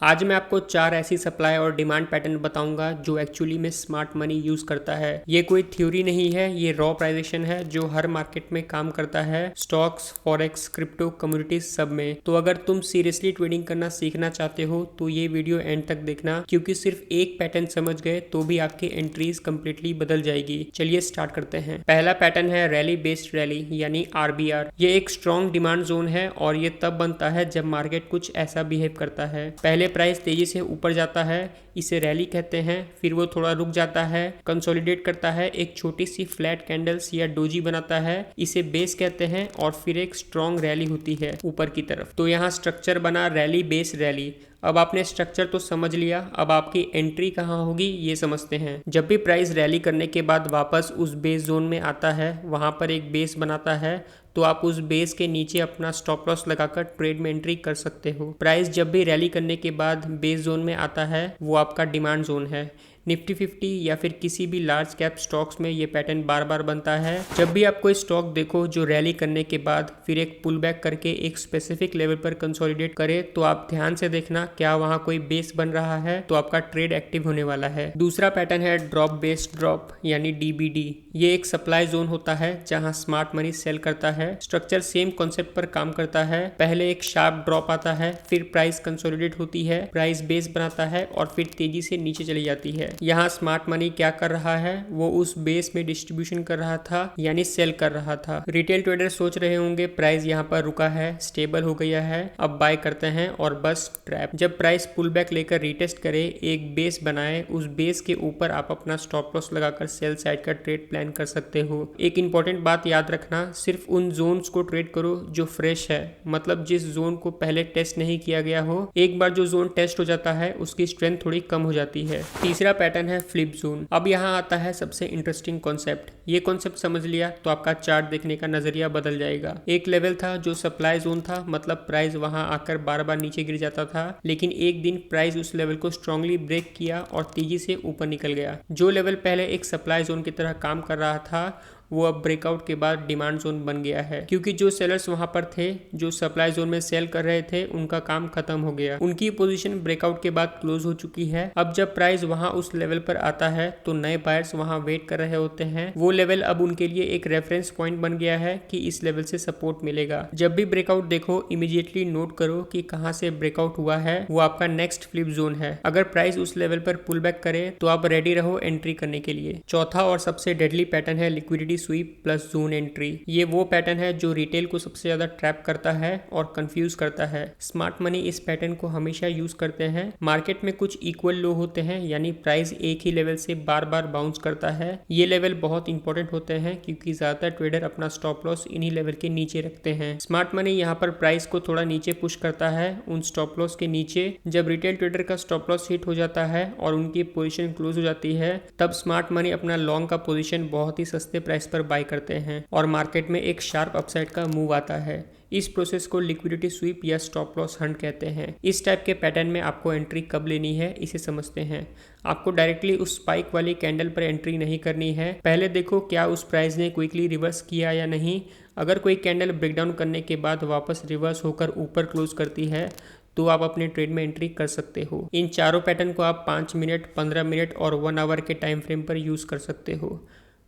आज मैं आपको 4 ऐसी सप्लाई और डिमांड पैटर्न बताऊंगा जो एक्चुअली में स्मार्ट मनी यूज करता है। ये कोई थ्योरी नहीं है, ये रॉ प्राइजेशन है जो हर मार्केट में काम करता है, स्टॉक्स, फॉरेक्स, क्रिप्टो, कम्युनिटीज सब में। तो अगर तुम सीरियसली ट्रेडिंग करना सीखना चाहते हो तो ये वीडियो एंड तक देखना, क्योंकि सिर्फ एक पैटर्न समझ गए तो भी आपकी एंट्रीज कंप्लीटली बदल जाएगी। चलिए स्टार्ट करते हैं। पहला पैटर्न है रैली बेस्ड रैली यानी आरबीआर। ये एक स्ट्रॉन्ग डिमांड जोन है और ये तब बनता है जब मार्केट कुछ ऐसा बिहेव करता है। पहले प्राइस तेजी से ऊपर जाता है, इसे रैली कहते हैं, फिर वो थोड़ा रुक जाता है, कंसोलिडेट करता है, एक छोटी सी फ्लैट कैंडल्स या डोजी बनाता है, इसे बेस कहते हैं, और फिर एक स्ट्रॉन्ग रैली होती है ऊपर की तरफ। तो यहाँ स्ट्रक्चर बना रैली बेस रैली। अब आपने स्ट्रक्चर तो समझ लिया, अब आपकी एंट्री कहाँ होगी ये समझते हैं। जब भी प्राइस रैली करने के बाद वापस उस बेस जोन में आता है, वहां पर एक बेस बनाता है, तो आप उस बेस के नीचे अपना स्टॉप लॉस लगाकर ट्रेड में एंट्री कर सकते हो। प्राइस जब भी रैली करने के बाद बेस जोन में आता है, वो आपका डिमांड जोन है। निफ्टी 50 या फिर किसी भी लार्ज कैप स्टॉक्स में ये पैटर्न बार बार बनता है। जब भी आप कोई स्टॉक देखो जो रैली करने के बाद फिर एक पुल बैक करके एक स्पेसिफिक लेवल पर कंसोलिडेट करे, तो आप ध्यान से देखना क्या वहां कोई बेस बन रहा है, तो आपका ट्रेड एक्टिव होने वाला है। दूसरा पैटर्न है ड्रॉप बेस्ड ड्रॉप यानी डीबीडी। ये एक सप्लाई जोन होता है जहां स्मार्ट मनी सेल करता है। स्ट्रक्चर सेम कॉन्सेप्ट पर काम करता है। पहले एक शार्प ड्रॉप आता है, फिर प्राइस कंसोलिडेट होती है, प्राइस बेस बनाता है और फिर तेजी से नीचे चली जाती है। यहाँ स्मार्ट मनी क्या कर रहा है, वो उस बेस में डिस्ट्रीब्यूशन कर रहा था यानी सेल कर रहा था। रिटेल ट्रेडर सोच रहे होंगे प्राइस यहाँ पर रुका है, स्टेबल हो गया है, अब बाय करते हैं और बस ट्रैप। जब प्राइस पुल बैक लेकर रिटेस्ट करे, एक बेस बनाए, उस बेस के ऊपर आप अपना स्टॉप लॉस लगाकर सेल साइड का ट्रेड प्लान कर सकते हो। एक इंपॉर्टेंट बात याद रखना, सिर्फ उन जोन्स को ट्रेड करो जो फ्रेश है, मतलब जिस जोन को पहले टेस्ट नहीं किया गया हो। एक बार जो जोन टेस्ट हो जाता है उसकी स्ट्रेंथ थोड़ी कम हो जाती है। तीसरा पैटर्न है फ्लिप जोन। अब यहाँ आता है सबसे इंटरेस्टिंग कॉन्सेप्ट। ये कॉन्सेप्ट समझ लिया तो आपका चार्ट देखने का नजरिया बदल जाएगा। एक लेवल था जो सप्लाई जोन था, मतलब प्राइस वहां आकर बार बार नीचे गिर जाता था, लेकिन एक दिन प्राइस उस लेवल को स्ट्रांगली ब्रेक किया और तेजी से ऊपर निकल गया। जो लेवल पहले एक सप्लाई जोन की तरह काम कर रहा था, वो अब ब्रेकआउट के बाद डिमांड जोन बन गया है, क्योंकि जो सेलर्स वहां पर थे जो सप्लाई जोन में सेल कर रहे थे, उनका काम खत्म हो गया। उनकी पोजीशन ब्रेकआउट के बाद क्लोज हो चुकी है। अब जब प्राइस वहां उस लेवल पर आता है तो नए बायर्स वहां वेट कर रहे होते हैं। वो लेवल अब उनके लिए एक रेफरेंस पॉइंट बन गया है कि इस लेवल से सपोर्ट मिलेगा। जब भी ब्रेकआउट देखो, इमीडिएटली नोट करो कि कहां से ब्रेकआउट हुआ है, वो आपका नेक्स्ट फ्लिप जोन है। अगर प्राइस उस लेवल पर पुल बैक करे तो आप रेडी रहो एंट्री करने के लिए। चौथा और सबसे डेडली पैटर्न है liquidity SVEEP plus zone entry. ये वो पैटर्न है जो रिटेल को सबसे ज्यादा ट्रैप करता है और कंफ्यूज करता है। स्मार्ट मनी इस पैटर्न को हमेशा यूज करते हैं। मार्केट में कुछ इक्वल लो होते हैं, यानी प्राइस एक ही लेवल से बार बार बाउंस करता है। ये लेवल बहुत इंपॉर्टेंट होते हैं क्योंकि ज्यादातर ट्रेडर अपना स्टॉप लॉस इन्हीं लेवल के नीचे रखते हैं। स्मार्ट मनी यहाँ पर प्राइस को थोड़ा नीचे पुश करता है उन स्टॉप लॉस के नीचे। जब रिटेल ट्रेडर का स्टॉप लॉस हिट हो जाता है और उनकी पोजीशन क्लोज हो जाती है, तब स्मार्ट मनी अपना लॉन्ग का पोजीशन बहुत ही सस्ते प्राइस पर बाय करते हैं और मार्केट में एक शार्प अपसाइड का मूव आता है। इस प्रोसेस को लिक्विडिटी स्वीप या स्टॉप लॉस हंट कहते हैं। इस टाइप के पैटर्न में आपको एंट्री कब लेनी है इसे समझते हैं। आपको डायरेक्टली उस स्पाइक वाली कैंडल पर एंट्री नहीं करनी है। पहले देखो क्या उस प्राइस ने क्विकली रिवर्स किया या नहीं। अगर कोई कैंडल ब्रेकडाउन करने के बाद वापस रिवर्स होकर ऊपर क्लोज करती है तो आप अपने ट्रेड में एंट्री कर सकते हो। इन चारों पैटर्न को आप 5 मिनट, 15 मिनट और 1 आवर के टाइम फ्रेम पर यूज कर सकते हो।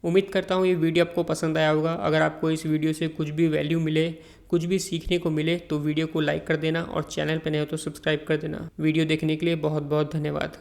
उम्मीद करता हूँ ये वीडियो आपको पसंद आया होगा। अगर आपको इस वीडियो से कुछ भी वैल्यू मिले, कुछ भी सीखने को मिले, तो वीडियो को लाइक कर देना और चैनल पर नए हो तो सब्सक्राइब कर देना। वीडियो देखने के लिए बहुत बहुत धन्यवाद।